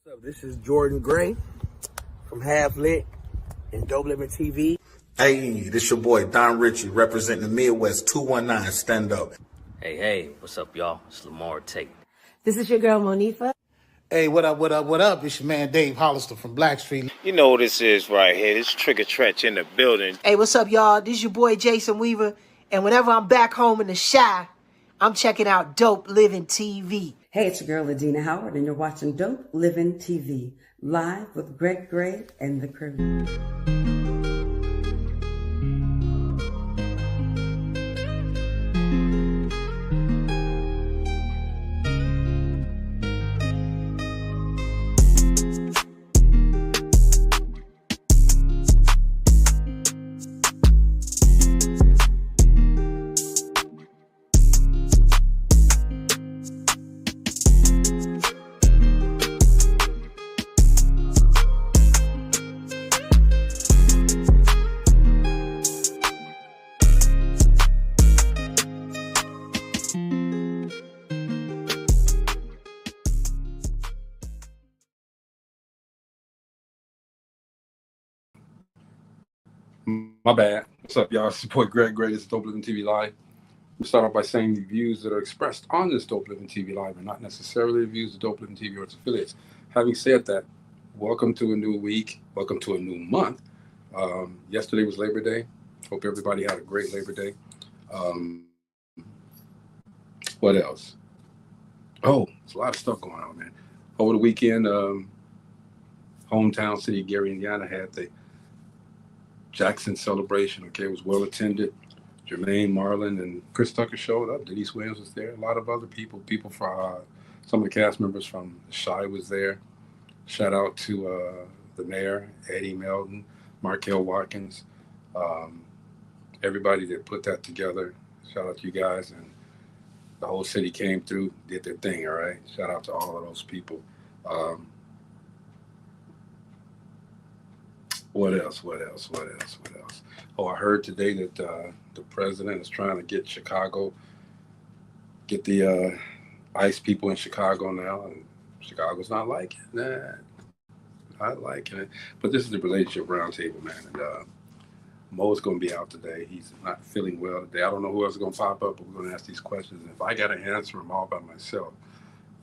What's up? This is Jordan Gray from Half Lit and DopelivenTV. Hey, this your boy Don Ritchie representing the Midwest 219 Stand Up. Hey, what's up, y'all? It's Lamar Tate. This is your girl, Monifa. Hey, what up? It's your man, Dave Hollister from Blackstreet. You know what this is right here. This Trigger Trench in the building. Hey, what's up, y'all? This is your boy, Jason Weaver. And whenever I'm back home in the Chi, I'm checking out Dope Living TV. Hey, it's your girl, Adina Howard, and you're watching Dope Living TV, live with Greg Gray and the crew. My bad. What's up, y'all? It's your boy Greg Gray. This is Dope Living TV Live. We start off by saying the views that are expressed on this Dope Living TV Live are not necessarily the views of Dope Living TV or its affiliates. Having said that, welcome to a new week. Welcome to a new month. Yesterday was Labor Day. Hope everybody had a great Labor Day. What else? Oh, there's a lot of stuff going on, man. Over the weekend, hometown city, Gary, Indiana, had the Jackson celebration. Okay, it was well attended. Jermaine Marlin and Chris Tucker showed up. Denise Williams was there. A lot of other people from some of the cast members from the Chi was there. Shout out to the mayor, Eddie Melton, Markel Watkins, everybody that put that together. Shout out to you guys, and the whole city came through, did their thing. All right. Shout out to all of those people. What else? Oh, I heard today that the president is trying to get the ICE people in Chicago now, and Chicago's not liking that. Not liking it. But this is the Relationship Roundtable, man, and Mo's going to be out today. He's not feeling well today. I don't know who else is going to pop up, but we're going to ask these questions. And if I got to answer them all by myself,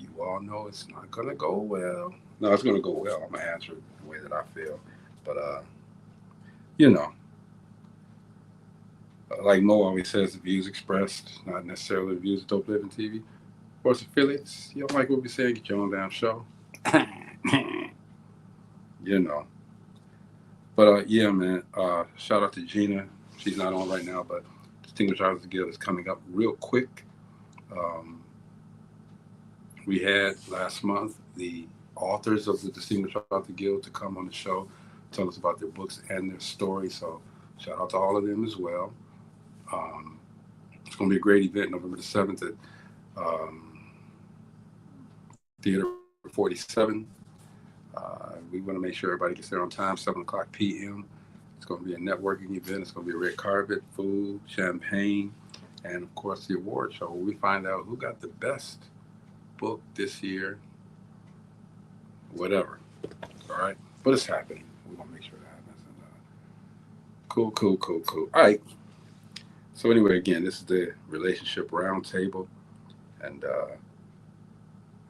you all know it's not going to go well. No, it's going to go well. I'm going to answer it the way that I feel. But, like Mo always says, the views expressed, not necessarily the views of Dope Living TV or its affiliates. You don't like what we say, get your own damn show. But, yeah, man, shout out to Gina. She's not on right now, but Distinguished Artists Guild is coming up real quick. We had last month the authors of the Distinguished Artists Guild to come on the show, tell us about their books and their stories. So shout out to all of them as well. It's going to be a great event, November the 7th at Theater 47. We want to make sure everybody gets there on time, 7 o'clock p.m. It's going to be a networking event. It's going to be a red carpet, food, champagne, and, of course, the award show where we find out who got the best book this year, whatever. All right? But it's happening. We want to make sure that happens. And, cool. All right. So anyway, again, this is the Relationship Roundtable. And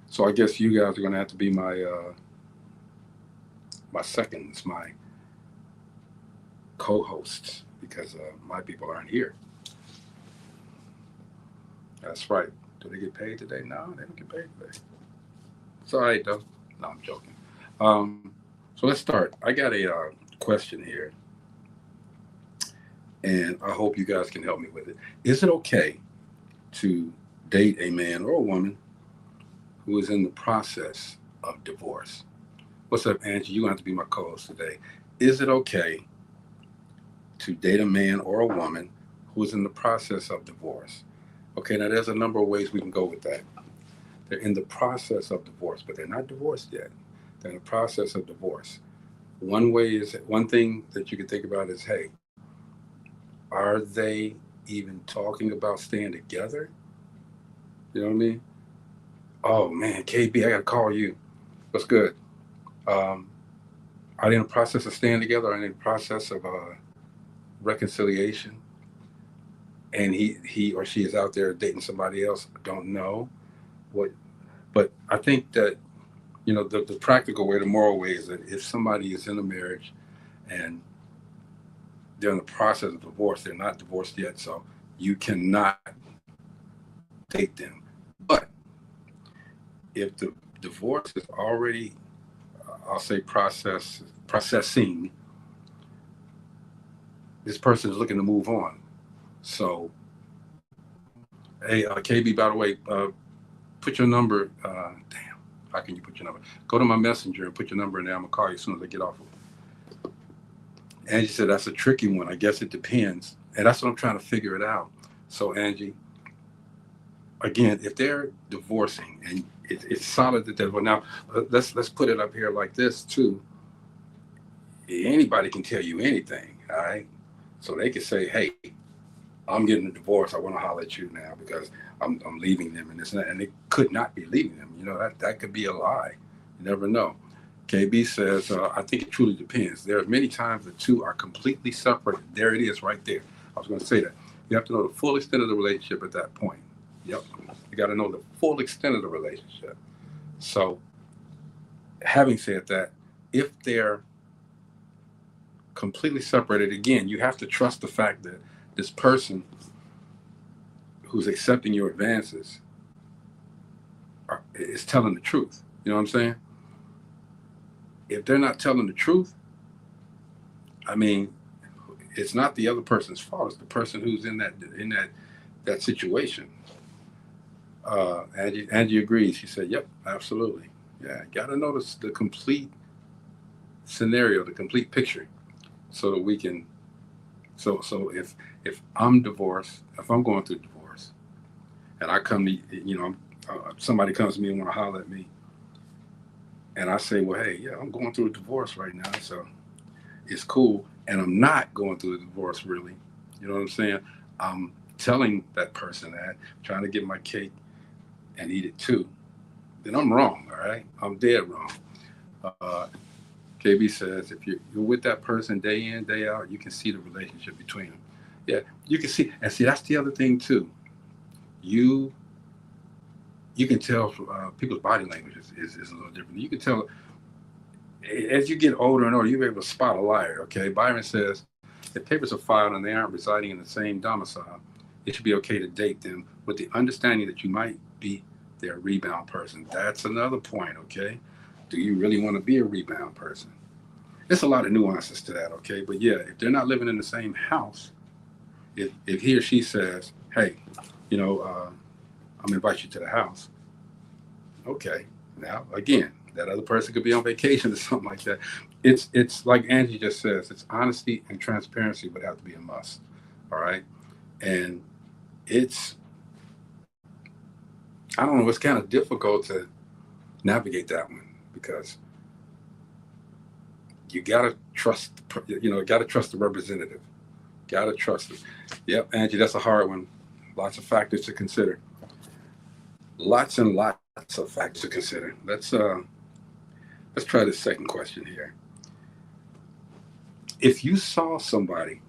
so I guess you guys are going to have to be my seconds, my co-hosts, because my people aren't here. That's right. Do they get paid today? No, they don't get paid today. It's all right, though. No, I'm joking. So let's start. I got a question here, and I hope you guys can help me with it. Is it okay to date a man or a woman who is in the process of divorce? What's up, Angie? You're going to have to be my co-host today. Is it okay to date a man or a woman who is in the process of divorce? Okay, now there's a number of ways we can go with that. They're in the process of divorce, but they're not divorced yet. They're in the process of divorce. One thing that you can think about is, hey, are they even talking about staying together? You know what I mean? Oh man, KB, I gotta call you. What's good? Are they in the process of staying together? Are they in the process of reconciliation? And he or she is out there dating somebody else? I don't know what, but I think that, you know, the practical way, the moral way is that if somebody is in a marriage and they're in the process of divorce, they're not divorced yet, so you cannot date them. But if the divorce is already, I'll say processing, this person is looking to move on. So, hey, KB, by the way, put your number, damn, how can you put your number? Go to my messenger and put your number in there. I'm gonna call you as soon as I get off of it. Angie said, that's a tricky one. I guess it depends. And that's what I'm trying to figure it out. So Angie, again, if they're divorcing and it's solid that they're, well, now let's put it up here like this too. Anybody can tell you anything, all right? So they could say, hey, I'm getting a divorce. I want to holler at you now because I'm leaving them and this and that. And they could not be leaving them. You know, that could be a lie. You never know. KB says, I think it truly depends. There are many times the two are completely separated. There it is right there. I was going to say that. You have to know the full extent of the relationship at that point. Yep. You got to know the full extent of the relationship. So having said that, if they're completely separated, again, you have to trust the fact that this person who's accepting your advances is telling the truth. You know what I'm saying? If they're not telling the truth, I mean, it's not the other person's fault. It's the person who's in that situation. Angie agrees. She said, "Yep, absolutely. Yeah, got to notice the complete scenario, the complete picture, so that we can. So if I'm divorced, if I'm going through divorce, and I come to, you know, somebody comes to me and want to holler at me, and I say, well, hey, yeah, I'm going through a divorce right now, so it's cool, and I'm not going through a divorce really. You know what I'm saying? I'm telling that person that, trying to get my cake and eat it too. Then I'm wrong, all right? I'm dead wrong. KB says, if you're with that person day in, day out, you can see the relationship between them. Yeah, you can see. And see, that's the other thing too. You can tell people's body language is a little different. You can tell as you get older and older, you'll be able to spot a liar, okay? Byron says, if papers are filed and they aren't residing in the same domicile, it should be okay to date them with the understanding that you might be their rebound person. That's another point, okay? Do you really want to be a rebound person? There's a lot of nuances to that, okay? But yeah, if they're not living in the same house, if he or she says, hey, you know, I'm gonna invite you to the house. Okay, now again, that other person could be on vacation or something like that. It's like Angie just says, it's honesty and transparency would have to be a must, all right? And I don't know, it's kind of difficult to navigate that one because you gotta trust, gotta trust the representative. Gotta trust it. Yep, Angie, that's a hard one. Lots of factors to consider. Lots and lots of factors to consider. Let's try the second question here. If you saw somebody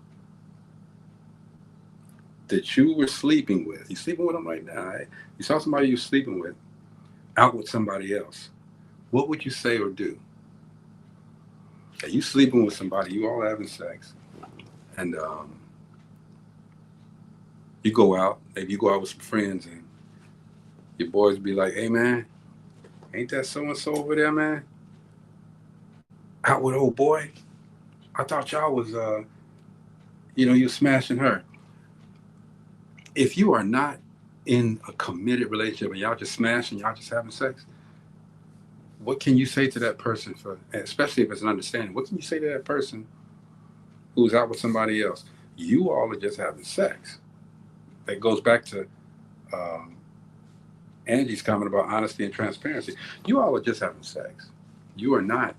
that you were sleeping with, you're sleeping with them right now, right? You saw somebody you're sleeping with out with somebody else, what would you say or do? Are you sleeping with somebody, you all having sex, and you go out, maybe you go out with some friends and your boys be like, hey man, ain't that so-and-so over there, man? Out with old boy? I thought y'all was, you smashing her. If you are not in a committed relationship and y'all just smashing, y'all just having sex, what can you say to that person, especially if it's an understanding, what can you say to that person who's out with somebody else? You all are just having sex. That goes back to Angie's comment about honesty and transparency. You all are just having sex. You are not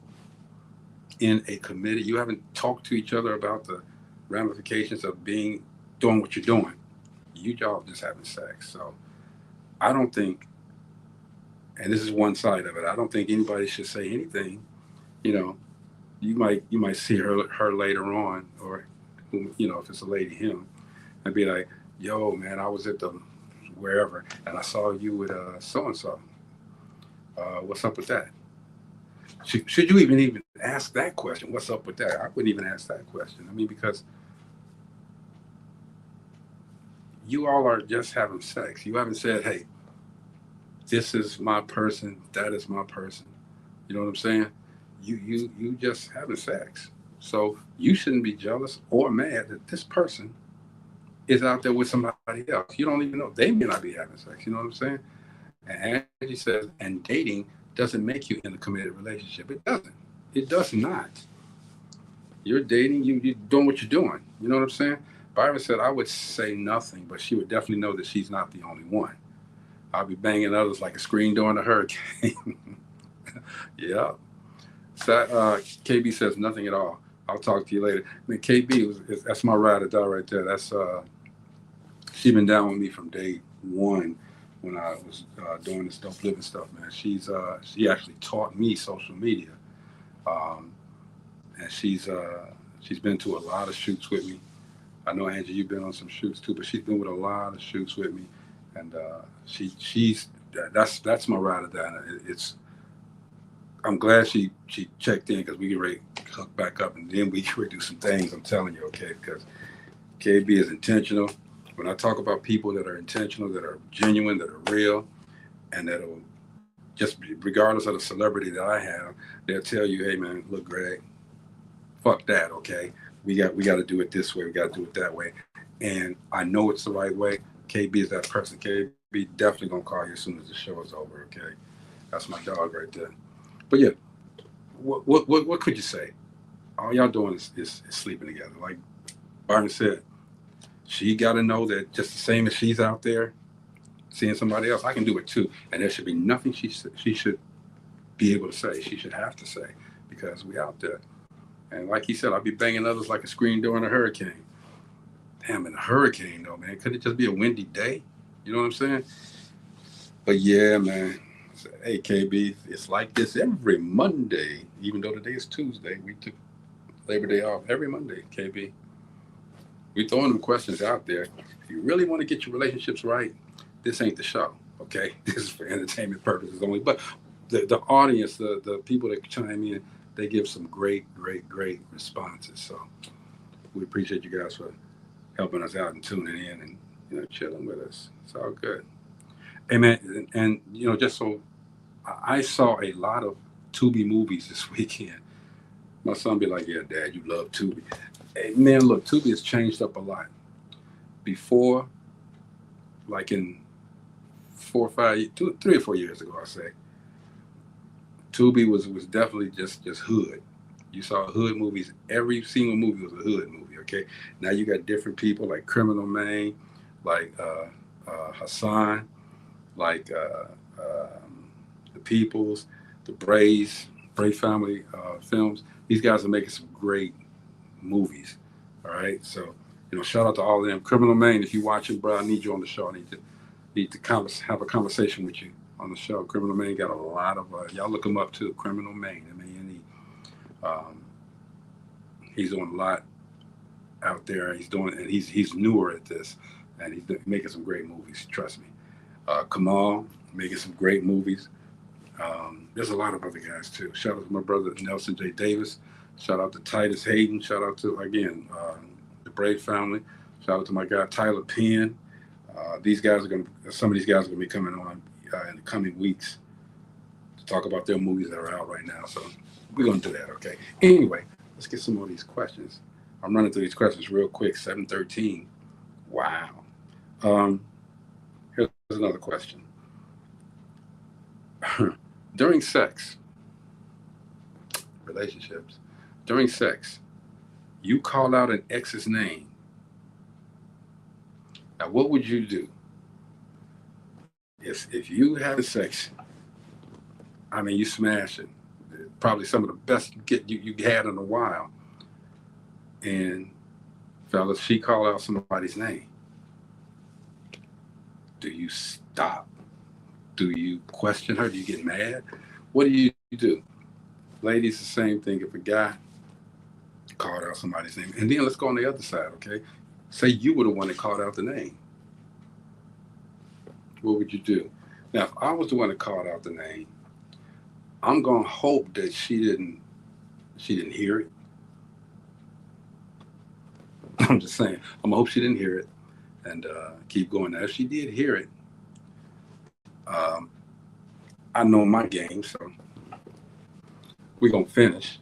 in a committed, you haven't talked to each other about the ramifications of doing what you're doing. You all just having sex. So I don't think, and this is one side of it, I don't think anybody should say anything you know, you might see her later on, or if it's a lady, him, and be like, yo, man, I was at the wherever, and I saw you with so and so. What's up with that? Should you even ask that question? What's up with that? I wouldn't even ask that question. I mean, because you all are just having sex. You haven't said, hey, this is my person, that is my person. You know what I'm saying? You just having sex. So you shouldn't be jealous or mad that this person is out there with somebody else. You don't even know. They may not be having sex. You know what I'm saying? And Angie says, and dating doesn't make you in a committed relationship. It doesn't. It does not. You're dating, you're doing what you're doing. You know what I'm saying? Byron said, I would say nothing, but she would definitely know that she's not the only one. I'll be banging others like a screen door in a hurricane. Yeah. So, KB says nothing at all. I'll talk to you later. I mean, KB, that's my ride or die right there. That's she's been down with me from day one when I was doing this Dope Living stuff, man. She actually taught me social media, and she's been to a lot of shoots with me. I know, Angie, you've been on some shoots too, but she's been with a lot of shoots with me, and that's my ride or die. I'm glad she checked in, because we get ready to hook back up, and then we get ready to do some things. I'm telling you, okay, because KB is intentional. When I talk about people that are intentional, that are genuine, that are real, and that'll just, regardless of the celebrity that I have, they'll tell you, hey man, look, Greg, fuck that, okay? We got to do it this way. We got to do it that way. And I know it's the right way. KB is that person. KB definitely gonna call you as soon as the show is over, okay? That's my dog right there. But yeah, what could you say? All y'all doing is sleeping together. Like Byron said, she got to know that just the same as she's out there seeing somebody else, I can do it too. And there should be nothing she should be able to say. She should have to say, because we out there. And like he said, I'll be banging others like a screen door in a hurricane. Damn, in a hurricane though, man. Could it just be a windy day? You know what I'm saying? But yeah, man. Hey, KB, it's like this every Monday. Even though today is Tuesday, we took Labor Day off every Monday, KB. We throwing them questions out there. If you really want to get your relationships right, this ain't the show, okay? This is for entertainment purposes only. But the audience, the people that chime in, they give some great responses. So we appreciate you guys for helping us out and tuning in and chilling with us. It's all good. Hey man, and just so I saw a lot of Tubi movies this weekend. My son be like, yeah, Dad, you love Tubi. Hey, man, look, Tubi has changed up a lot. Before, like in 3 or 4 years ago, I say, Tubi was definitely just hood. You saw hood movies. Every single movie was a hood movie, okay? Now you got different people like Criminal Maine, like Hassan, like the Peoples, the Brave Family Films. These guys are making some great movies. All right, so shout out to all of them. Criminal Maine, if you're watching, bro, I need you on the show. I need to have a conversation with you on the show. Criminal Maine got a lot of y'all look him up too. Criminal Maine, M-A-N-E. He's doing a lot out there. He's newer at this, and he's making some great movies. Trust me. Kamal making some great movies. There's a lot of other guys too. Shout out to my brother Nelson J. Davis. Shout out to Titus Hayden. Shout out to, again, the Brave family. Shout out to my guy Tyler Penn. Some of these guys are going to be coming on in the coming weeks to talk about their movies that are out right now. So we're going to do that, okay? Anyway, let's get some more of these questions. I'm running through these questions real quick. 7:13. Wow. Here's another question. During sex, relationships, during sex, you call out an ex's name. Now, what would you do if you having sex? I mean, you smash it. Probably some of the best you had in a while. And fellas, she call out somebody's name. Do you stop? Do you question her? Do you get mad? What do you do? Ladies, the same thing. If a guy called out somebody's name, and then let's go on the other side, okay? Say you were the one that called out the name. What would you do? Now, if I was the one that called out the name, I'm gonna hope that she didn't hear it. I'm just saying. I'm gonna hope she didn't hear it, and keep going. Now, if she did hear it, I know my game, so we're gonna finish.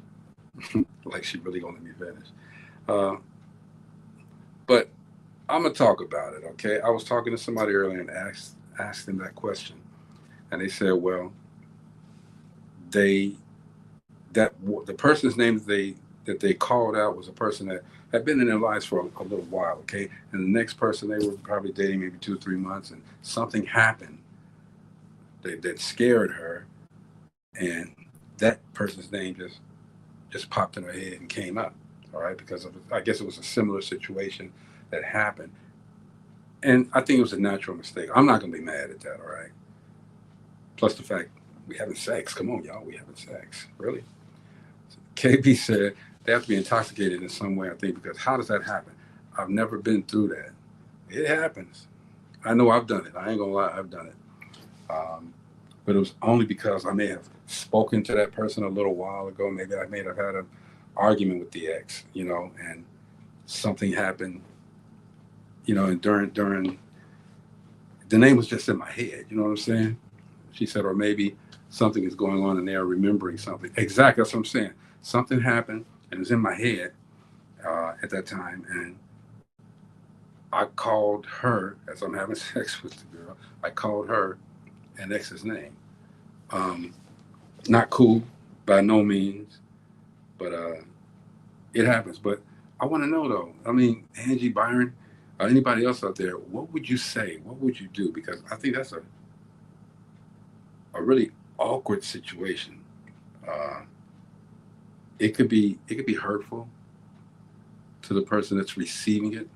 Like she really gonna let me finish. But I'm gonna talk about it, okay? I was talking to somebody earlier and asked them that question, and they said, well, the person's name that they called out was a person that had been in their lives for a little while, okay? And the next person they were probably dating maybe 2 or 3 months, and something happened that scared her, and that person's name just popped in her head and came up, all right? Because I guess it was a similar situation that happened. And I think it was a natural mistake. I'm not gonna be mad at that, all right? Plus the fact we having sex. Come on, y'all, we having sex. Really? KB said they have to be intoxicated in some way, I think, because how does that happen? I've never been through that. It happens. I know I've done it. I ain't gonna lie, I've done it. But it was only because I may have spoken to that person a little while ago. Maybe I may have had an argument with the ex, and something happened, and during the name was just in my head, you know what I'm saying? She said, or maybe something is going on and they're remembering something. Exactly, that's what I'm saying. Something happened and it was in my head at that time, and I called her as I'm having sex with the girl. I called her an ex's name. Not cool by no means, but it happens. But I want to know though. I mean, Angie, Byron, or anybody else out there, what would you say? What would you do? Because I think that's a really awkward situation. It could be hurtful to the person that's receiving it,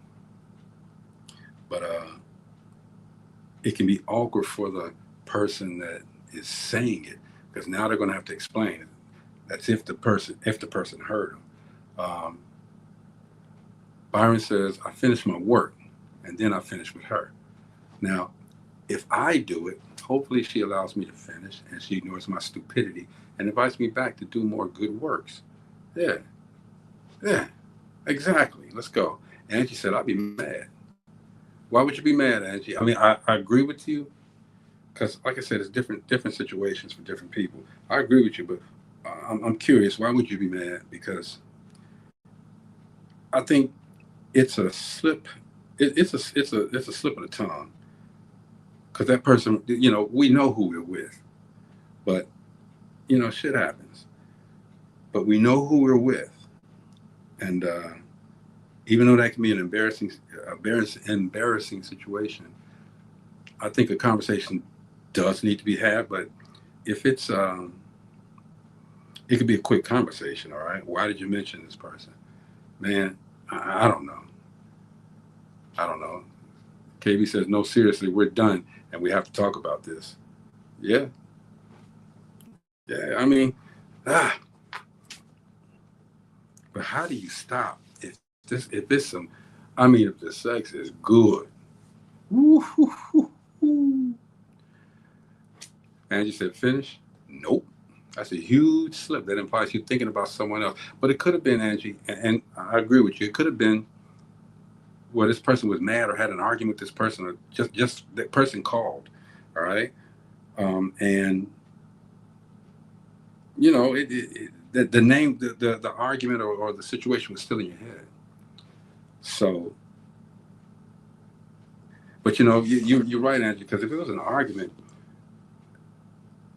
but it can be awkward for the person that is saying it, because now they're going to have to explain it. That's if the person heard them. Byron says, I finished my work and then I finish with her. Now, if I do it, hopefully she allows me to finish and she ignores my stupidity and invites me back to do more good works. Yeah, exactly. Let's go. Angie said, I'd be mad. Why would you be mad, Angie? I mean, I agree with you, because like I said, it's different situations for different people. I agree with you, but I'm curious, why would you be mad? Because I think it's a slip. It's a slip of the tongue. Because that person, we know who we're with, but shit happens. But we know who we're with, and even though that can be an embarrassing situation, I think a conversation does need to be had. But if it's, it could be a quick conversation. All right, why did you mention this person? Man, I don't know. KB says, no, seriously, we're done and we have to talk about this. Yeah, I mean, but how do you stop if the sex is good? Angie said, finish? Nope. That's a huge slip. That implies you're thinking about someone else. But it could have been, Angie, and I agree with you, it could have been where this person was mad or had an argument with this person, or just that person called, all right? And, the name, the argument or the situation was still in your head. So, but you're right, Angie, because if it was an argument,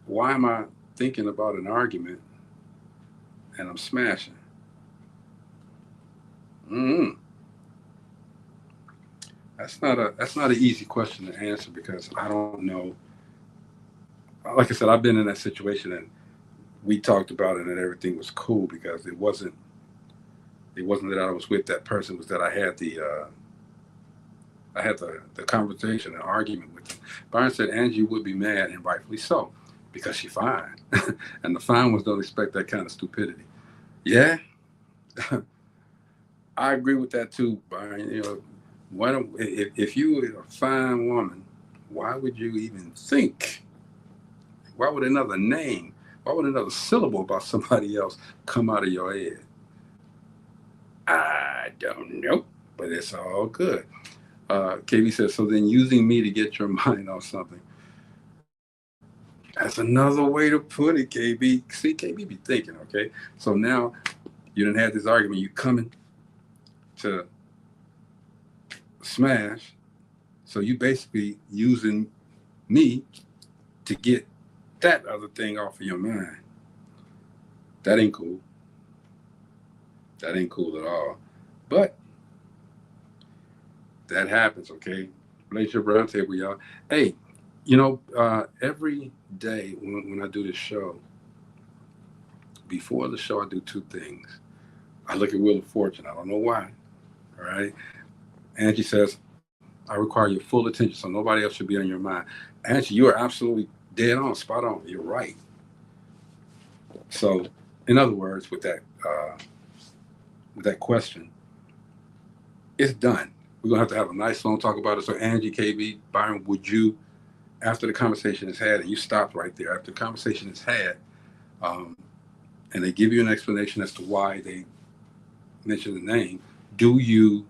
why am I thinking about an argument and I'm smashing? That's not an easy question to answer, because I don't know. Like I said, I've been in that situation and we talked about it and everything was cool, because it wasn't that I was with that person, it was that I had the conversation, an argument with them. Byron said Angie would be mad, and rightfully so. because she's fine. And the fine ones don't expect that kind of stupidity. Yeah, I agree with that too, Byron. You know, if you were a fine woman, why would you even think? Why would another name, why would another syllable about somebody else come out of your head? I don't know, but it's all good. KB says, so then using me to get your mind off something. That's another way to put it, KB. See, KB be thinking, okay? So now you done had this argument. You coming to smash. So you basically using me to get that other thing off of your mind. That ain't cool. That ain't cool at all. But that happens, okay? Relationship Roundtable, y'all. Hey, you know, every day when I do this show, before the show, I do two things. I look at Wheel of Fortune. I don't know why. All right. Angie says, I require your full attention, so nobody else should be on your mind. Angie, you are absolutely dead on, spot on. You're right. So, in other words, with that question, it's done. We're gonna have to have a nice long talk about it. So, Angie, KB, Byron, would you, after the conversation is had, and you stopped right there, after the conversation is had, and they give you an explanation as to why they mention the name, do you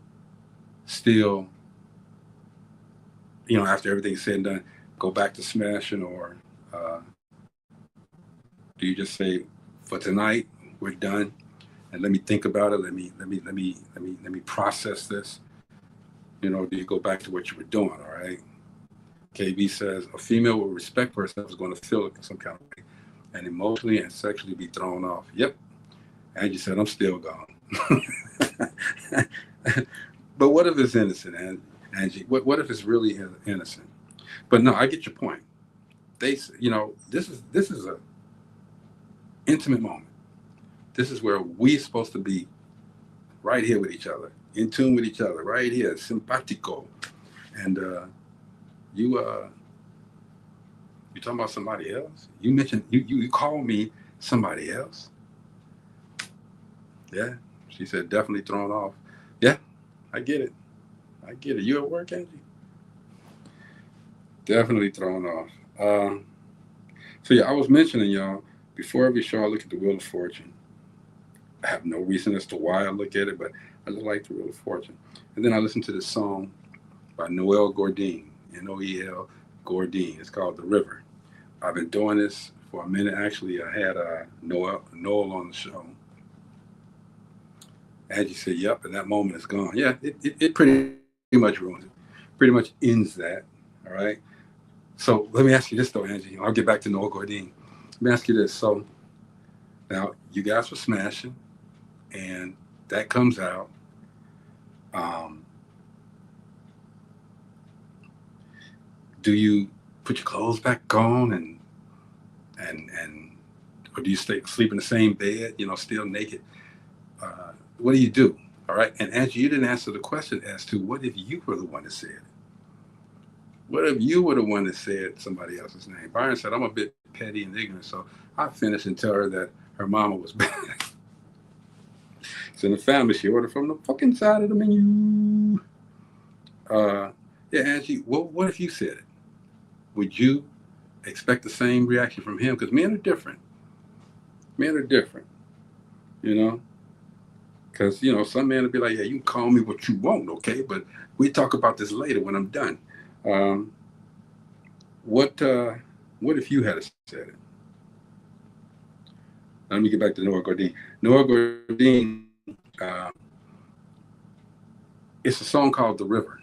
still, you know, after everything's said and done, go back to smashing, or do you just say, for tonight, we're done, and let me think about it. Let me process this. You know, do you go back to what you were doing? All right. KB says a female with respect for herself is going to feel some kind of way and emotionally and sexually be thrown off. Yep. Angie said, I'm still gone. But what if it's innocent, Angie? What if it's really innocent? But no, I get your point. They, you know, this is a intimate moment. This is where we're supposed to be right here with each other, in tune with each other, right here, simpatico. And you talking about somebody else? You mentioned you call me somebody else. Yeah, she said definitely thrown off. Yeah, I get it. You at work, Angie? Definitely thrown off. So yeah, I was mentioning, y'all, before every show I look at the Wheel of Fortune. I have no reason as to why I look at it, but I just like the Wheel of Fortune. And then I listen to this song by Noel Gourdin, Noel Gourdin. It's called The River. I've been doing this for a minute. Actually, I had Noel on the show. Angie said, yep, and that moment is gone. Yeah, it pretty much ruins it. Pretty much ends that, all right? So let me ask you this, though, Angie. I'll get back to Noel Gourdin. Let me ask you this. So now you guys were smashing, and that comes out. Do you put your clothes back on and or do you sleep in the same bed, you know, still naked? What do you do? All right. And Angie, you didn't answer the question as to what if you were the one that said it? What if you were the one that said somebody else's name? Byron said, I'm a bit petty and ignorant, so I finish and tell her that her mama was bad. It's in the family. She ordered from the fucking side of the menu. Yeah, Angie, what if you said it? Would you expect the same reaction from him? Because men are different. You know? Because, you know, some men will be like, yeah, you can call me what you want, okay? But we talk about this later when I'm done. What if you had said it? Let me get back to Noel Gourdin. Noel Gourdin, it's a song called The River.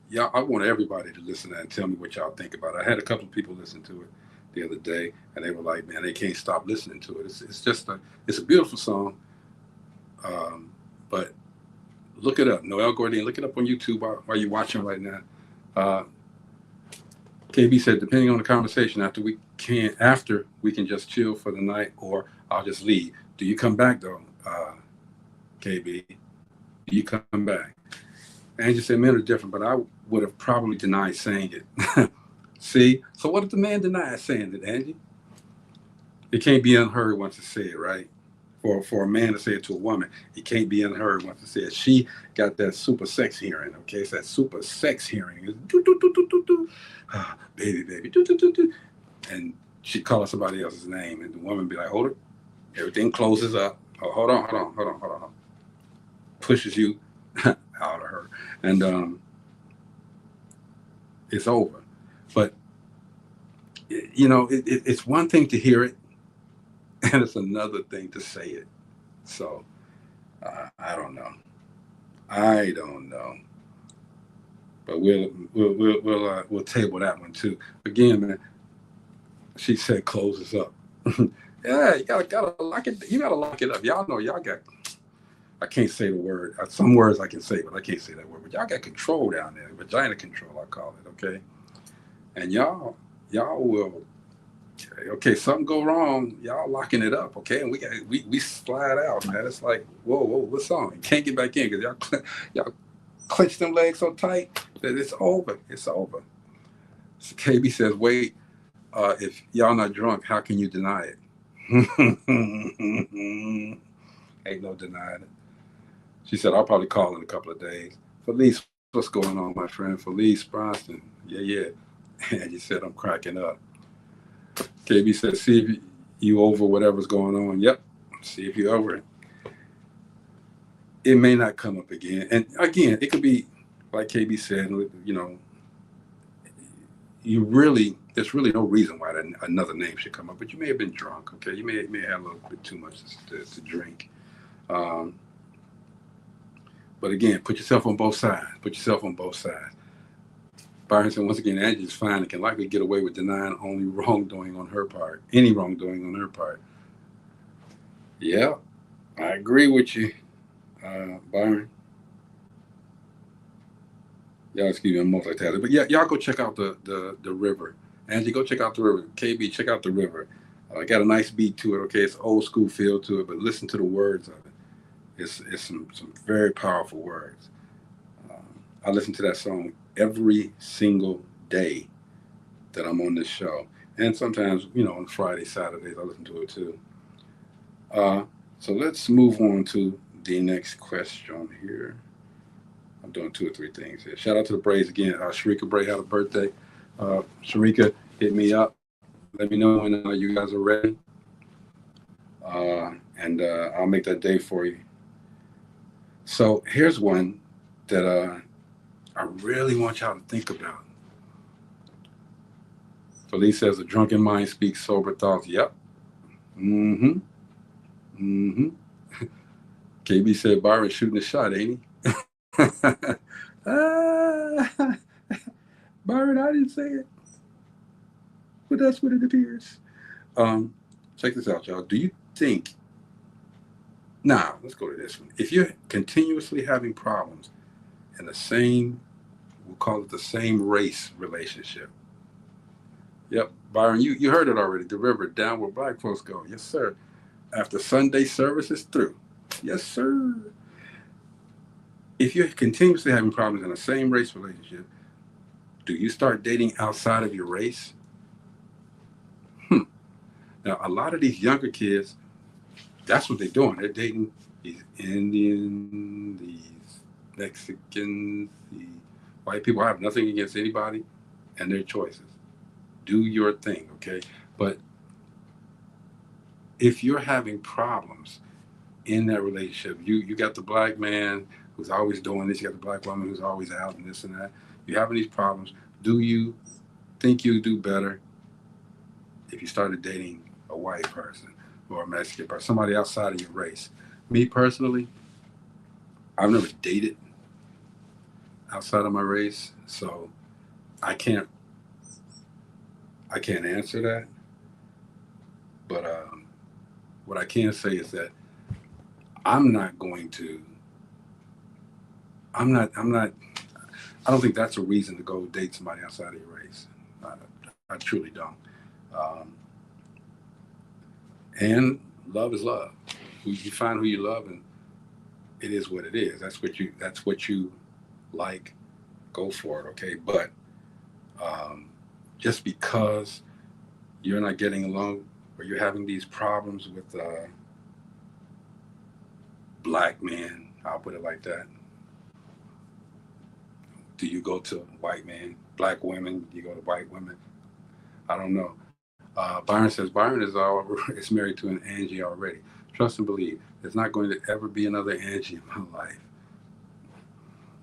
Y'all, I want everybody to listen to that and tell me what y'all think about it. I had a couple of people listen to it the other day, and they were like, man, they can't stop listening to it. It's just it's a beautiful song. But look it up, Noel Gourdin. Look it up on YouTube while you're watching right now. KB said, depending on the conversation, after we can just chill for the night, or I'll just leave. Do you come back though, KB? Do you come back? Angie said men are different, but I would have probably denied saying it. See? So what if the man denies saying it, Angie? It can't be unheard once it's said, right? For a man to say it to a woman, it can't be unheard once it's said. She got that super sex hearing, okay? It's that super sex hearing. It's do, do, do, do, do, do. Ah, baby, baby, do, do, do, do. And she calls somebody else's name, and the woman be like, hold it. Everything closes up. Oh, hold on. Pushes you out of her. And it's over. But, it's one thing to hear it, and it's another thing to say it. So, I don't know. But we'll table that one too. Again, man, she said closes up. Yeah, you gotta lock it. You gotta lock it up. Y'all know y'all got. I can't say the word. Some words I can say, but I can't say that word. But y'all got control down there. Vagina control, I call it. Okay, and y'all will. Okay, something go wrong, y'all locking it up. Okay, and we slide out, man. It's like whoa, what's on? You can't get back in because y'all clench them legs so tight that it's over. It's over. So KB says, wait, if y'all not drunk, how can you deny it? Ain't no denying it. She said, I'll probably call in a couple of days. Felice, what's going on, my friend? Felice Bronston. Yeah. And you said, I'm cracking up. KB said, see if you over whatever's going on. Yep. See if you're over it. It may not come up again. And again, it could be, like KB said, there's really no reason why another name should come up. But you may have been drunk, okay? You may have a little bit too much to drink. But again, put yourself on both sides. Byron said, once again, Angie's fine and can likely get away with denying only wrongdoing on her part. Any wrongdoing on her part. Yeah, I agree with you, Byron. Y'all excuse me, I'm multitasking. But yeah, y'all go check out the river. Angie, go check out the river. KB, check out the river. Got a nice beat to it, okay? It's old school feel to it, but listen to the words of it. It's some very powerful words. I listen to that song every single day that I'm on this show. And sometimes, on Fridays, Saturdays, I listen to it too. So let's move on to the next question here. I'm doing 2 or 3 things here. Shout out to the Braves again. Sharika Bray had a birthday. Sharika, hit me up. Let me know when you guys are ready. And I'll make that day for you. So here's one that I really want y'all to think about. Felice says, a drunken mind speaks sober thoughts. Yep. Mm-hmm. KB said, Byron shooting a shot, ain't he? Byron, I didn't say it. But that's what it appears. Check this out, y'all. Do you think... Now, let's go to this one. If you're continuously having problems in the same, we'll call it the same race relationship. Yep, Byron, you heard it already. The river, down where black folks go. Yes, sir. After Sunday service is through. Yes, sir. If you're continuously having problems in the same race relationship, do you start dating outside of your race? Now, a lot of these younger kids, that's what they're doing. They're dating these Indians, these Mexicans, these white people. I have nothing against anybody and their choices. Do your thing, okay? But if you're having problems in that relationship, you got the black man who's always doing this, you got the black woman who's always out and this and that. You're having these problems. Do you think you do better if you started dating a white person or a Mexican person, somebody outside of your race? Me personally, I've never dated outside of my race, so I can't answer that. But what I can say is that I don't think that's a reason to go date somebody outside of your race. I truly don't. And love is love. You find who you love, and it is what it is. That's what you like. Go for it, okay? But just because you're not getting along or you're having these problems with black men, I'll put it like that. Do you go to white men, black women? Do you go to white women? I don't know. Byron says Byron is married to an Angie already. Trust and believe. There's not going to ever be another Angie in my life.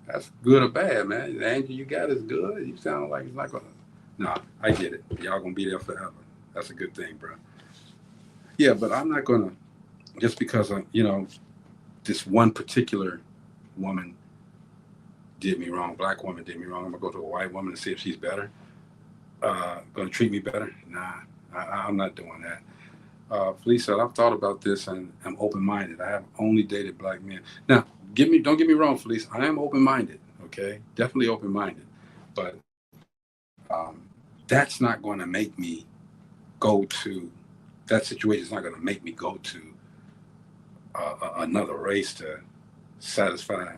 That's good or bad, man. The Angie you got is good. You sound like it's not gonna. Nah, I get it. Y'all gonna be there forever. That's a good thing, bro. Yeah, but I'm not gonna just because this one particular woman did me wrong. Black woman did me wrong. I'm gonna go to a white woman and see if she's better. Gonna treat me better? Nah, I'm not doing that. Felice said, I've thought about this and I'm open-minded. I have only dated black men. Now, don't get me wrong, Felice. I am open-minded, okay? Definitely open-minded. But that's not going to make me go to, that situation is not going to make me go to another race to satisfy,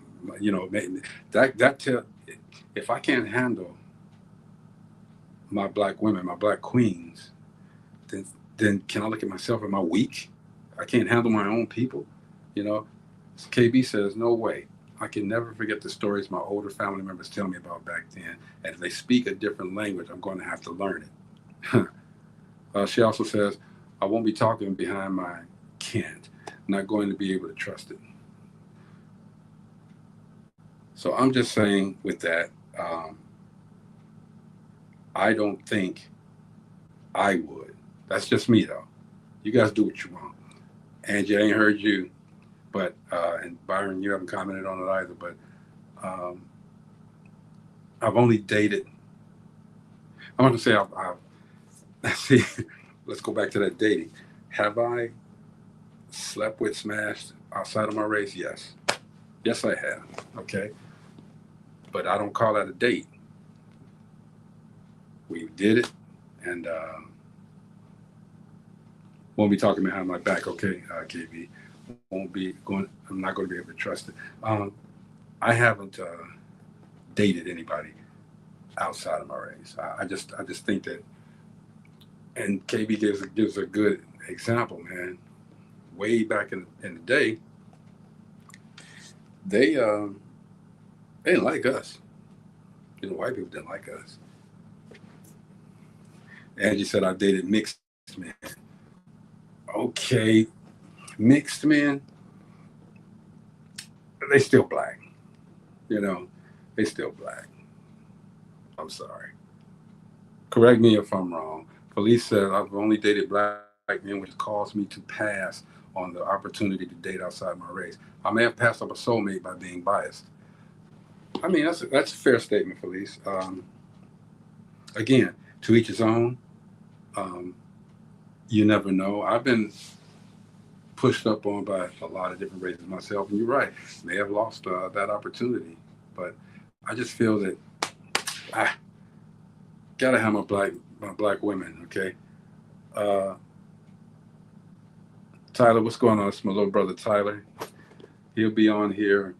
if I can't handle my black women, my black queens, then can I look at myself? Am I weak? I can't handle my own people, KB says, no way. I can never forget the stories my older family members tell me about back then. And if they speak a different language, I'm going to have to learn it. She also says, I won't be talking behind my can't. I'm not going to be able to trust it. So I'm just saying with that, I don't think I would. That's just me, though. You guys do what you want. Angie, I ain't heard you, but and Byron, you haven't commented on it either. But I've only dated. I'm going to say I've see. Let's go back to that dating. Have I slept with, smashed outside of my race? Yes. Yes, I have. Okay. But I don't call that a date. We did it, and won't be talking behind my back, okay, KB? Won't be going. I'm not going to be able to trust it. I haven't dated anybody outside of my race. I just think that, and KB gives a good example, man. Way back in the day, they didn't like us. White people didn't like us. Angie said I dated mixed men. Okay, mixed men, they still black. They still black. I'm sorry. Correct me if I'm wrong. Police said I've only dated black men, which caused me to pass on the opportunity to date outside my race. I may have passed up a soulmate by being biased. I mean, that's a fair statement, Felice. Again, to each his own. You never know. I've been pushed up on by a lot of different races myself, and you're right. May have lost that opportunity, but I just feel that I gotta have my black women. Okay, Tyler, what's going on? It's my little brother Tyler. He'll be on here.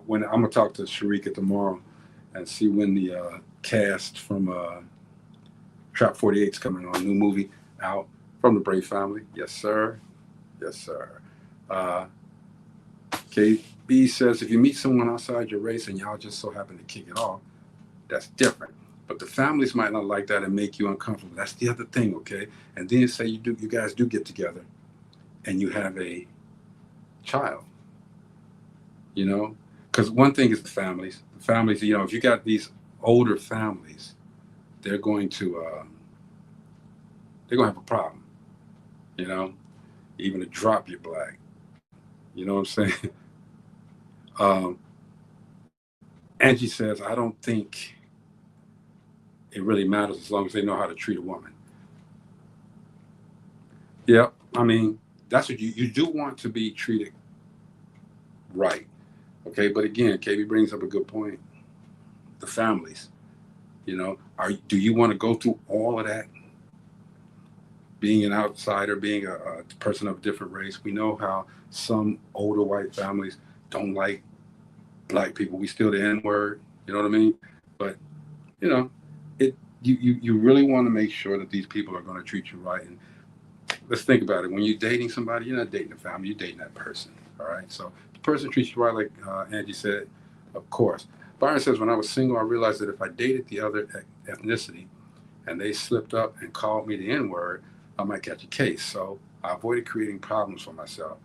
When I'm gonna talk to Sharika tomorrow and see when the cast from Trap 48 is coming on. New movie out from the Brave family. Yes, sir. Yes, sir. KB says if you meet someone outside your race and y'all just so happen to kick it off, that's different. But the families might not like that and make you uncomfortable. That's the other thing, okay? And then say you guys do get together and you have a child. Because one thing is the families. The families, if you got these older families, they're going to have a problem. Even to drop your black. You know what I'm saying? Angie says, I don't think it really matters as long as they know how to treat a woman. Yeah, I mean, that's what you do want to be treated right. Okay, but again, KB brings up a good point. The families, do you want to go through all of that? Being an outsider, being a person of a different race. We know how some older white families don't like black people. We still the N-word, you know what I mean? But, you really want to make sure that these people are going to treat you right. And let's think about it. When you're dating somebody, you're not dating a family, you're dating that person. All right. So the person treats you right, like Angie said, of course. Byron says, when I was single, I realized that if I dated the other ethnicity and they slipped up and called me the N-word, I might catch a case. So I avoided creating problems for myself.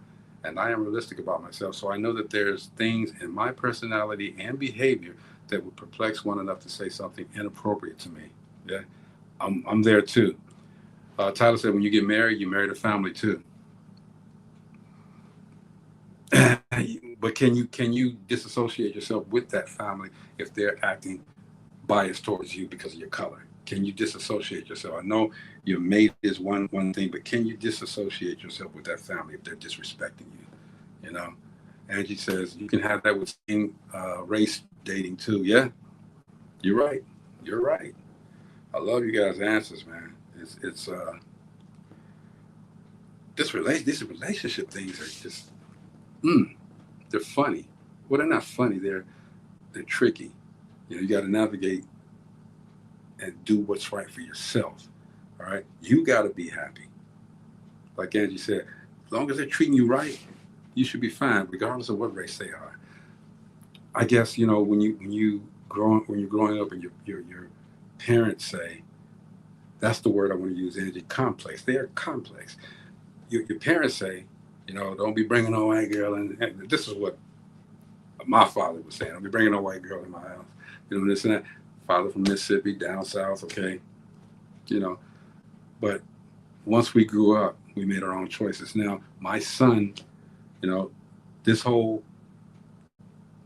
And I am realistic about myself. So I know that there's things in my personality and behavior that would perplex one enough to say something inappropriate to me. Yeah, I'm there too. Tyler said, when you get married, you marry the family too. But can you disassociate yourself with that family if they're acting biased towards you because of your color? Can you disassociate yourself? I know your mate is one thing, but can you disassociate yourself with that family if they're disrespecting you? You know, Angie says you can have that with same race dating too. Yeah, you're right. You're right. I love you guys' answers, man. It's these relationship things are just they're funny. Well, they're not funny. They're tricky. You know, you got to navigate and do what's right for yourself. All right, you got to be happy. Like Angie said, as long as they're treating you right, you should be fine, regardless of what race they are. I guess, you know, when you're growing up and your parents say, that's the word I want to use, Angie, complex. They are complex. Your parents say, you know, don't be bringing no white girl in. And this is what my father was saying. Don't be bringing no white girl in my house. You know, this and that. Father from Mississippi, down south, okay. You know, but once we grew up, we made our own choices. Now, my son, you know, this whole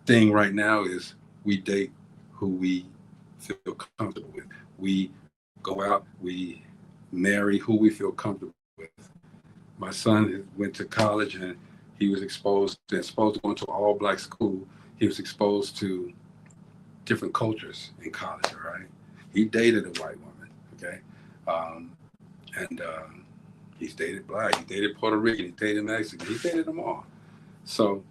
thing right now is we date who we feel comfortable with. We go out, we marry who we feel comfortable with. My son went to college and he was exposed to go into an all-black school. He was exposed to different cultures in college, all right? He dated a white woman, okay? And he's dated black, he dated Puerto Rican, he dated Mexican, he dated them all. So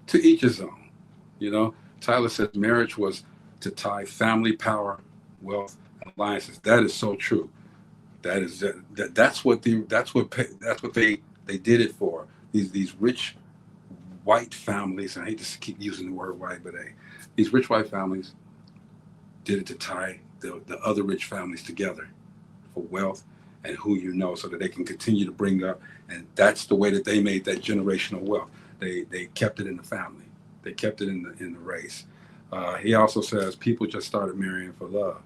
to each his own, you know? Tyler says marriage was to tie family, power, wealth, and alliances. That is so true. That's what they did it for. These rich white families, and I hate to keep using the word white, but these rich white families did it to tie the other rich families together for wealth and who you know, so that they can continue to bring up. And that's the way that they made that generational wealth. They kept it in the family. They kept it in the race. He also says people just started marrying for love.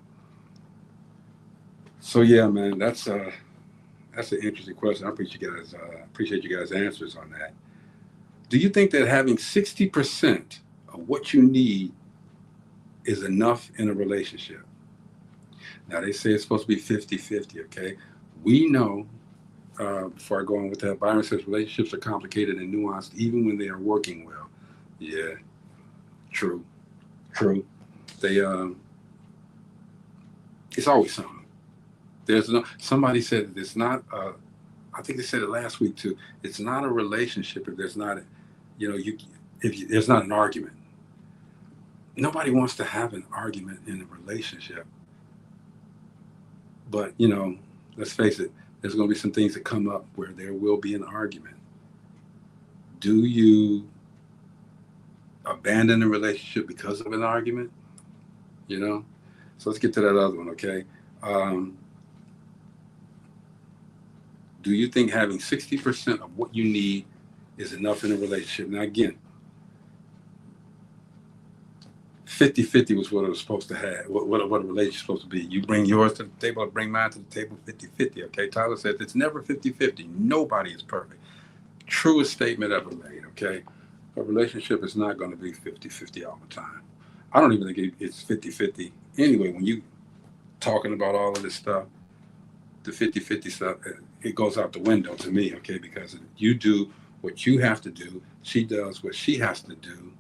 So yeah, man, that's an interesting question. I appreciate you guys' answers on that. Do you think that having 60% of what you need is enough in a relationship? Now, they say it's supposed to be 50-50, okay? We know, before I go on with that, Byron says relationships are complicated and nuanced even when they are working well. Yeah, true. They, it's always something. Somebody said it's not, I think they said it last week too, it's not a relationship if there's not, there's not an argument. Nobody wants to have an argument in a relationship. But, you know, let's face it, there's going to be some things that come up where there will be an argument. Do you abandon a relationship because of an argument? You know? So let's get to that other one, okay? Do you think having 60% of what you need is enough in a relationship? Now, again, 50-50 was what it was supposed to have, what a relationship is supposed to be. You bring yours to the table, I bring mine to the table, 50-50, okay? Tyler says it's never 50-50. Nobody is perfect. Truest statement ever made, okay? A relationship is not going to be 50-50 all the time. I don't even think it's 50-50 anyway. When you talking about all of this stuff, the 50-50 stuff, it goes out the window to me, okay? Because you do what you have to do, she does what she has to do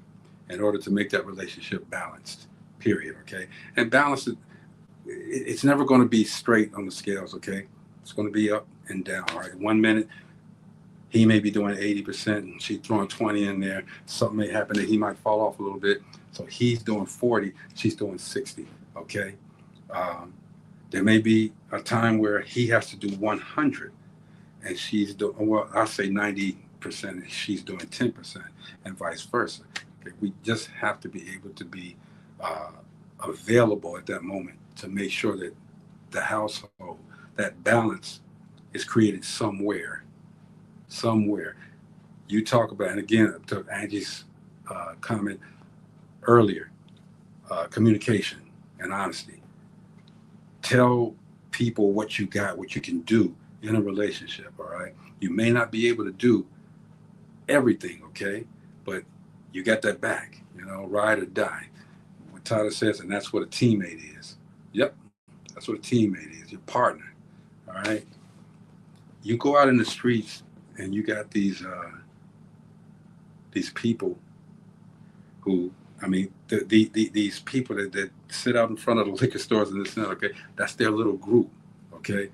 in order to make that relationship balanced, period, okay? And balance, it's never going to be straight on the scales, okay? It's going to be up and down, all right? 1 minute, he may be doing 80% and she's throwing 20 in there. Something may happen that he might fall off a little bit. So he's doing 40, she's doing 60, okay? There may be a time where he has to do 100 and she's doing, well, I'll say 90% and she's doing 10% and vice versa. Okay? We just have to be able to be available at that moment to make sure that the household, that balance is created somewhere. You talk about, and again, to Angie's comment earlier, communication and honesty. Tell people what you got, what you can do in a relationship, all right? You may not be able to do everything, okay? But you got that back, ride or die. What Tyler says, and that's what a teammate is. Yep, that's what a teammate is, your partner, all right? You go out in the streets and you got these people who, these people that sit out in front of the liquor stores and this and that, okay? That's their little group, okay?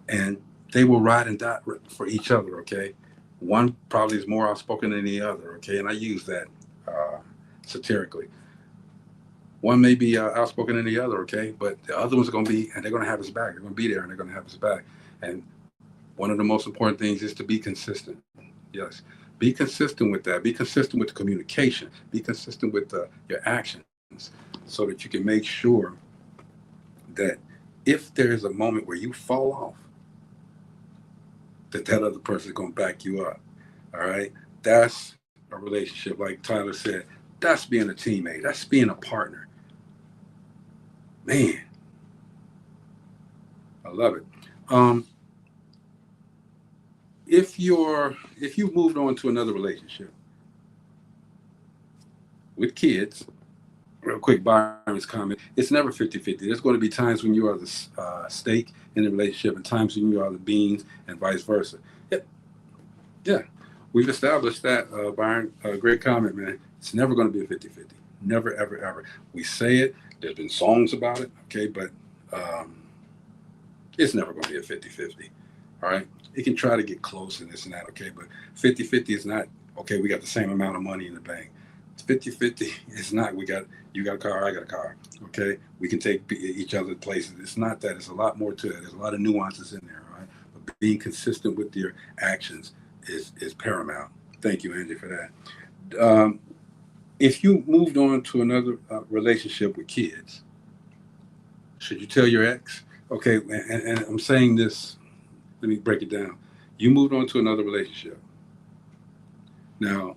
And they will ride and die for each other, okay? One probably is more outspoken than the other, okay? And I use that satirically. One may be outspoken than the other, okay? But the other one's going to be, and they're going to have his back. They're going to be there and they're going to have his back. And one of the most important things is to be consistent. Yes. Be consistent with that. Be consistent with the communication. Be consistent with your actions so that you can make sure that if there is a moment where you fall off, that other person is going to back you up. All right? That's a relationship. Like Tyler said, that's being a teammate. That's being a partner. Man, I love it. If you moved on to another relationship with kids, real quick, Byron's comment, it's never 50-50. There's going to be times when you are the steak in the relationship and times when you are the beans and vice versa. Yeah. We've established that, Byron. Great comment, man. It's never going to be a 50-50. Never, ever, ever. We say it. There's been songs about it, okay? But it's never going to be a 50-50, all right? It can try to get close and this and that, okay? But 50-50 is not, okay, we got the same amount of money in the bank. 50-50 is not, you got a car, I got a car, okay? We can take each other places. It's not that. It's a lot more to it. There's a lot of nuances in there, all right? But being consistent with your actions is paramount. Thank you, Angie, for that. If you moved on to another relationship with kids, should you tell your ex? Okay, and I'm saying this, let me break it down. You moved on to another relationship. Now,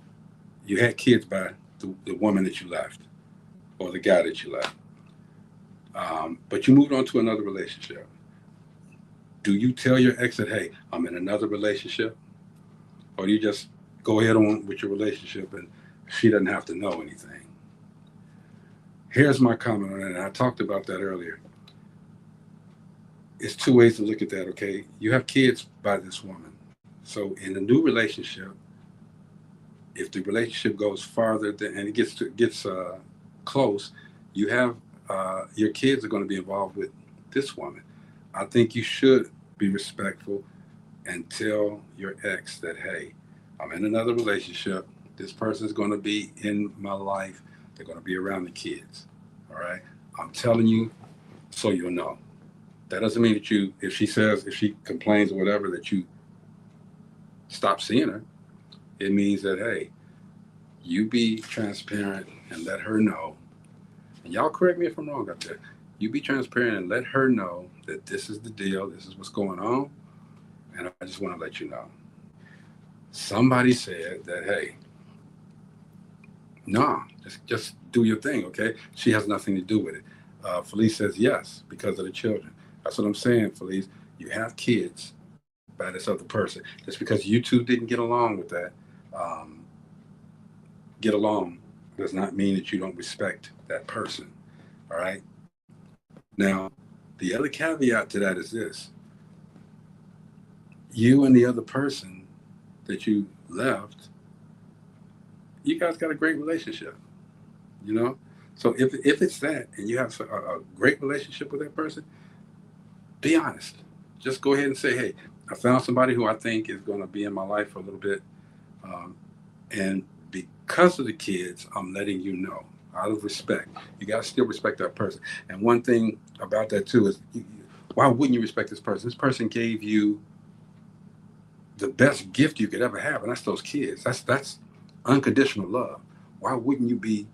you had kids by the woman that you left or the guy that you left. But you moved on to another relationship. Do you tell your ex that, hey, I'm in another relationship? Or do you just go ahead on with your relationship and she doesn't have to know anything? Here's my comment on that, and I talked about that earlier. It's two ways to look at that, okay? You have kids by this woman. So in a new relationship, if the relationship goes farther and it gets close, you have your kids are going to be involved with this woman. I think you should be respectful and tell your ex that, hey, I'm in another relationship. This person's going to be in my life. They're going to be around the kids. All right. I'm telling you so you'll know. That doesn't mean that if she complains or whatever, that you stop seeing her. It means that, hey, you be transparent and let her know. And y'all correct me if I'm wrong out there. You be transparent and let her know that this is the deal. This is what's going on. And I just want to let you know. Somebody said that, hey, no, just do your thing, okay? She has nothing to do with it. Felice says yes, because of the children. That's what I'm saying, Felice. You have kids by this other person. Just because you two didn't get along with that, get along does not mean that you don't respect that person, all right? Now, the other caveat to that is this. You and the other person that you left, you guys got a great relationship, So if it's that and you have a great relationship with that person, be honest. Just go ahead and say, hey, I found somebody who I think is going to be in my life for a little bit. And because of the kids, I'm letting you know, out of respect. You got to still respect that person. And one thing about that too is, why wouldn't you respect this person? This person gave you the best gift you could ever have, and that's those kids. That's unconditional love. Why wouldn't you be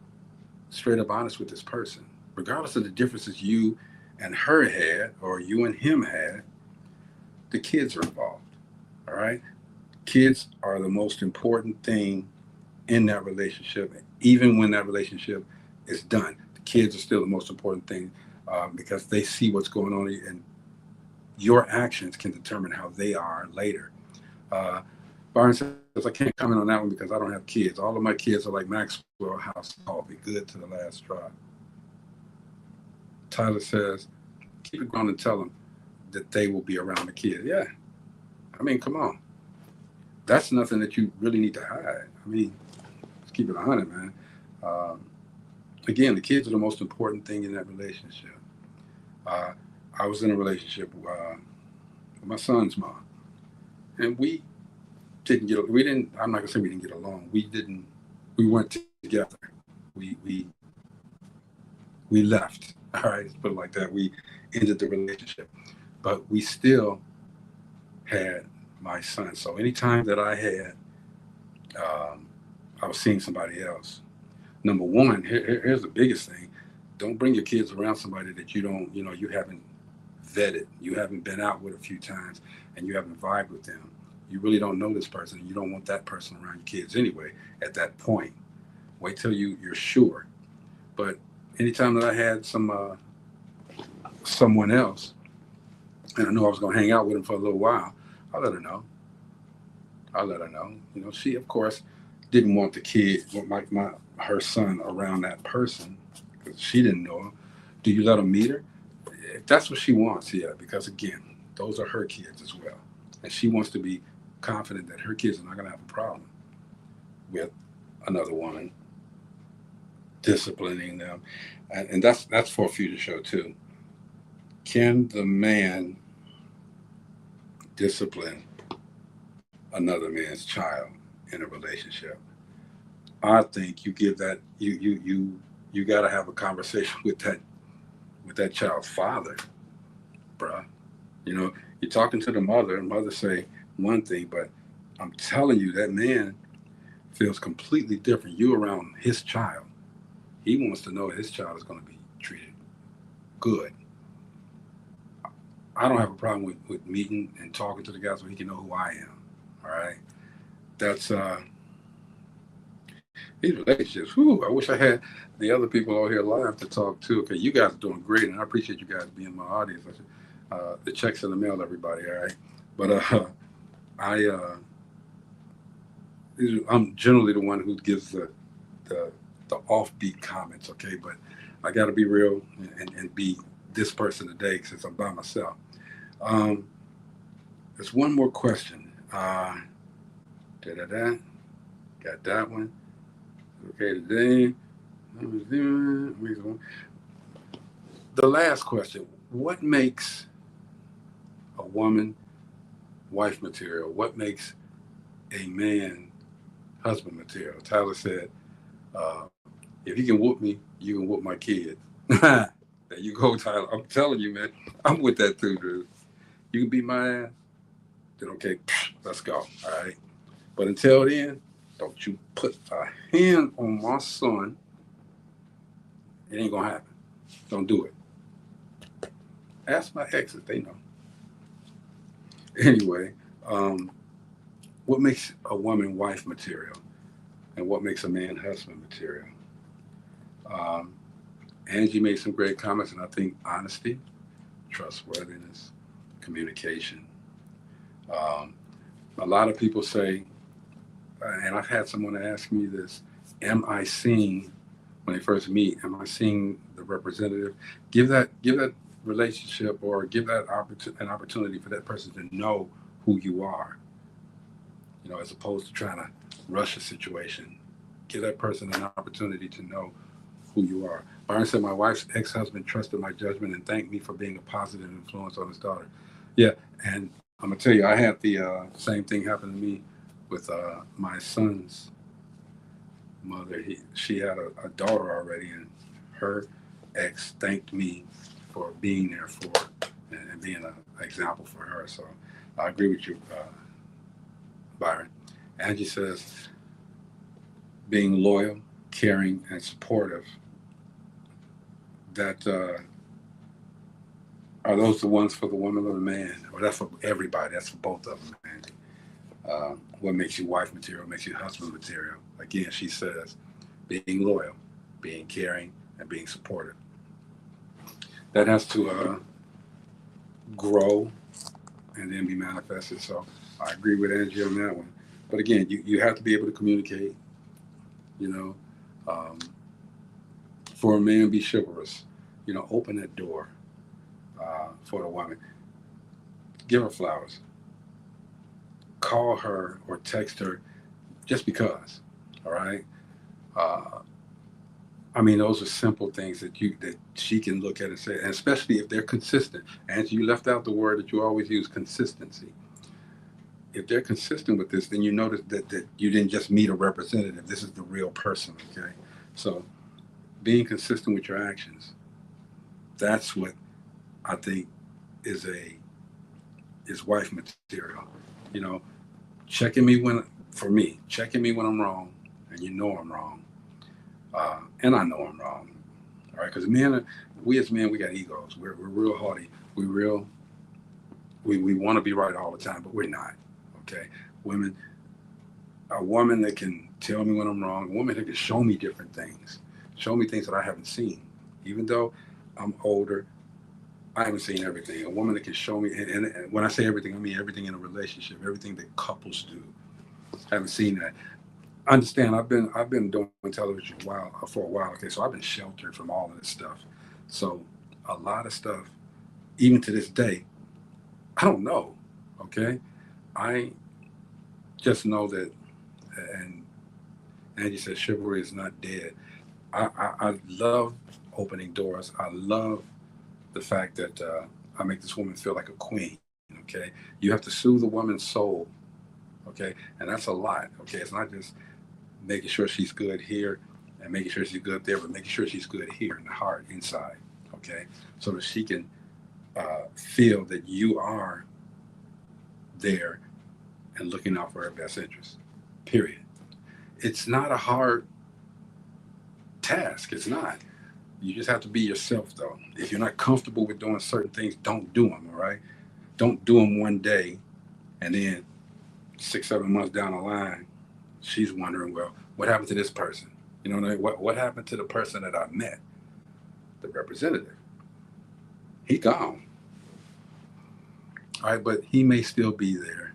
straight up honest with this person? Regardless of the differences you and her had, or you and him had, the kids are involved. All right? Kids are the most important thing in that relationship. Even when that relationship is done, the kids are still the most important thing, because they see what's going on, and your actions can determine how they are later. Byron says, I can't comment on that one because I don't have kids. All of my kids are like Maxwell House coffee, good to the last drop. Tyler says, keep it going and tell them that they will be around the kids. Yeah. I mean, come on. That's nothing that you really need to hide. I mean, let's keep it 100, man. Again, the kids are the most important thing in that relationship. I was in a relationship with my son's mom, and we didn't get. I'm not gonna say we didn't get along. We weren't together. We left. All right, let's put it like that. We ended the relationship, but we still had my son. So anytime that I was seeing somebody else. Number one, here's the biggest thing: don't bring your kids around somebody that you haven't vetted, you haven't been out with a few times, and you haven't vibed with them. You really don't know this person. You don't want that person around your kids anyway. At that point, wait till you're sure. But anytime that I had someone else, and I knew I was going to hang out with him for a little while, I let her know. You know, she of course didn't want the kid, her son around that person because she didn't know him. Do you let him meet her? If that's what she wants, yeah. Because again, those are her kids as well, and she wants to be confident that her kids are not going to have a problem with another woman disciplining them, and that's for a future show too. Can the man discipline another man's child in a relationship? I think you give that you got to have a conversation with that child's father, bruh. You know, you're talking to the mother, and mother say one thing, but I'm telling you, that man feels completely different. You around his child, he wants to know his child is going to be treated good. I don't have a problem with meeting and talking to the guy so he can know who I am. All right, that's these relationships. Whew, I wish I had the other people out here live to talk to. Okay, you guys are doing great, and I appreciate you guys being my audience. The checks in the mail, everybody. All right, but I'm generally the one who gives the offbeat comments. Okay, but I got to be real and be this person today since I'm by myself. There's one more question. Got that one. Okay, today. The last question: what makes a woman wife material? What makes a man husband material? Tyler said, "If you can whoop me, you can whoop my kid." There you go, Tyler. I'm telling you, man. I'm with that too, dude. You can beat my ass, then okay, let's go. All right. But until then, don't you put a hand on my son. It ain't gonna happen. Don't do it. Ask my exes, they know. Anyway, what makes a woman wife material, and what makes a man husband material? Angie made some great comments, and I think honesty, trustworthiness, communication. A lot of people say, and I've had someone ask me this, am I seeing, when they first meet, am I seeing the representative? Give that relationship, or give that an opportunity for that person to know who you are, you know, as opposed to trying to rush a situation. Give that person an opportunity to know who you are. Byron said, my wife's ex-husband trusted my judgment and thanked me for being a positive influence on his daughter. Yeah, and I'm gonna tell you, I had the same thing happen to me with my son's mother. She had a daughter already, and her ex thanked me for being there for her and being an example for her. So I agree with you, Byron. Angie says being loyal, caring, and supportive. That are those the ones for the woman or the man? Or that's for everybody. That's for both of them, Angie. What makes you wife material makes you husband material. Again, she says being loyal, being caring, and being supportive. That has to grow and then be manifested. So I agree with Angie on that one. But again, you have to be able to communicate, you know. For a man, be chivalrous. You know, open that door for the woman. Give her flowers. Call her or text her just because. All right. I mean, those are simple things that she can look at and say, and especially if they're consistent. And you left out the word that you always use, consistency. If they're consistent with this, then you notice that you didn't just meet a representative. This is the real person. Okay. So being consistent with your actions, that's what I think is wife material. You know, checking me when I'm wrong, and you know I'm wrong, and I know I'm wrong. All right, because we as men, we got egos. We're real haughty. We want to be right all the time, but we're not. Okay, a woman that can tell me when I'm wrong, a woman that can show me different things, show me things that I haven't seen, even though I'm older. I haven't seen everything. A woman that can show me, and when I say everything, I mean everything in a relationship, everything that couples do. I haven't seen that. Understand? I've been doing television for a while. Okay, so I've been sheltered from all of this stuff. So a lot of stuff, even to this day, I don't know. Okay, I just know that, and Angie said chivalry is not dead. I love opening doors. I love the fact that I make this woman feel like a queen. Okay, you have to soothe a woman's soul. Okay, and that's a lot. Okay, it's not just making sure she's good here and making sure she's good there, but making sure she's good here in the heart, inside. Okay, so that she can feel that you are there and looking out for her best interest. Period. It's not a hard task. It's not. You just have to be yourself, though. If you're not comfortable with doing certain things, don't do them. All right. Don't do them one day, and then 6-7 months down the line, she's wondering, well, what happened to this person? You know what happened to the person that I met, the representative? He gone. All right, but he may still be there.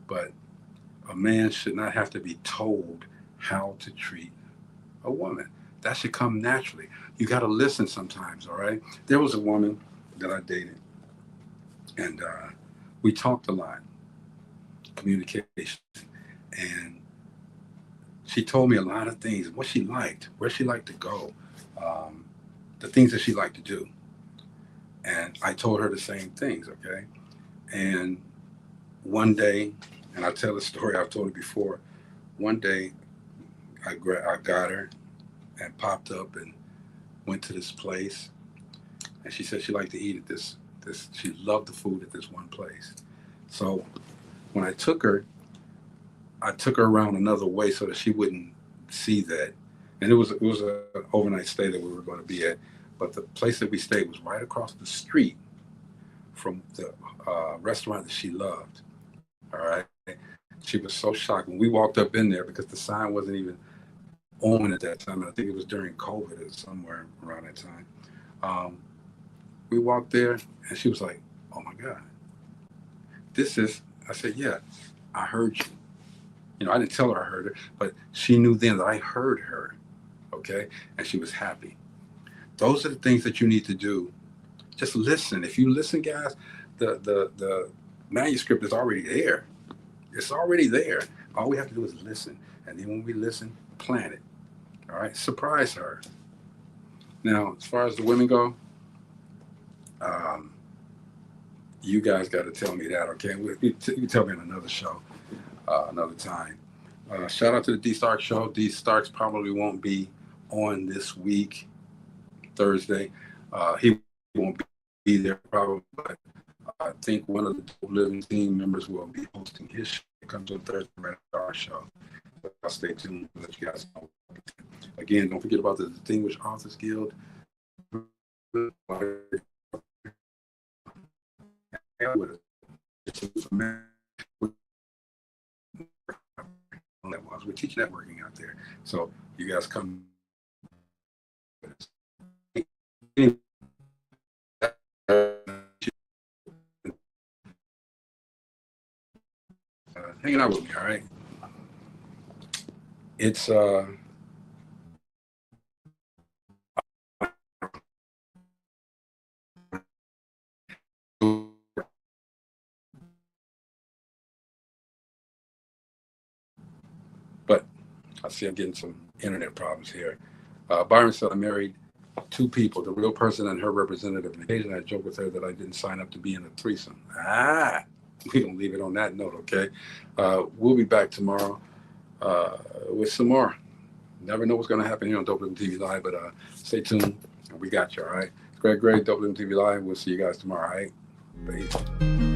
But a man should not have to be told how to treat a woman. That should come naturally. You got to listen sometimes, all right? There was a woman that I dated, and we talked a lot, communication, and she told me a lot of things, what she liked, where she liked to go, the things that she liked to do. And I told her the same things, okay? And one day, and I'll tell the story, I've told it before, one day I got her and popped up and went to this place, and she said she liked to eat at this, she loved the food at this one place. So when I took her around another way so that she wouldn't see that. And it was an overnight stay that we were going to be at, but the place that we stayed was right across the street from the restaurant that she loved. All right. She was so shocked when we walked up in there because the sign wasn't even on at that time. And I think it was during COVID or somewhere around that time. We walked there and she was like, oh my God, I said, yeah, I heard you. You know, I didn't tell her I heard her, but she knew then that I heard her, okay? And she was happy. Those are the things that you need to do. Just listen. If you listen, guys, the manuscript is already there. It's already there. All we have to do is listen. And then when we listen, plant it. All right? Surprise her. Now, as far as the women go, You guys got to tell me that, okay? You can tell me on another show, another time. Shout out to the D Starks show. D Starks probably won't be on this week, Thursday. He won't be there probably, but I think one of the Dope Living team members will be hosting his show. It comes on Thursday right after our show. So I'll stay tuned and let you guys know. Again, don't forget about the Distinguished Authors Guild. We're teaching networking out there. So you guys come. Hanging out with me, all right? It's but I see I'm getting some internet problems here. Byron said I married two people, the real person and her representative. And occasionally I joke with her that I didn't sign up to be in a threesome. We don't leave it on that note, okay? We'll be back tomorrow with some more. Never know what's going to happen here on DopelivenTV Live, but stay tuned. We got you, all right? Greg Gray, DopelivenTV Live. We'll see you guys tomorrow, all right? Peace.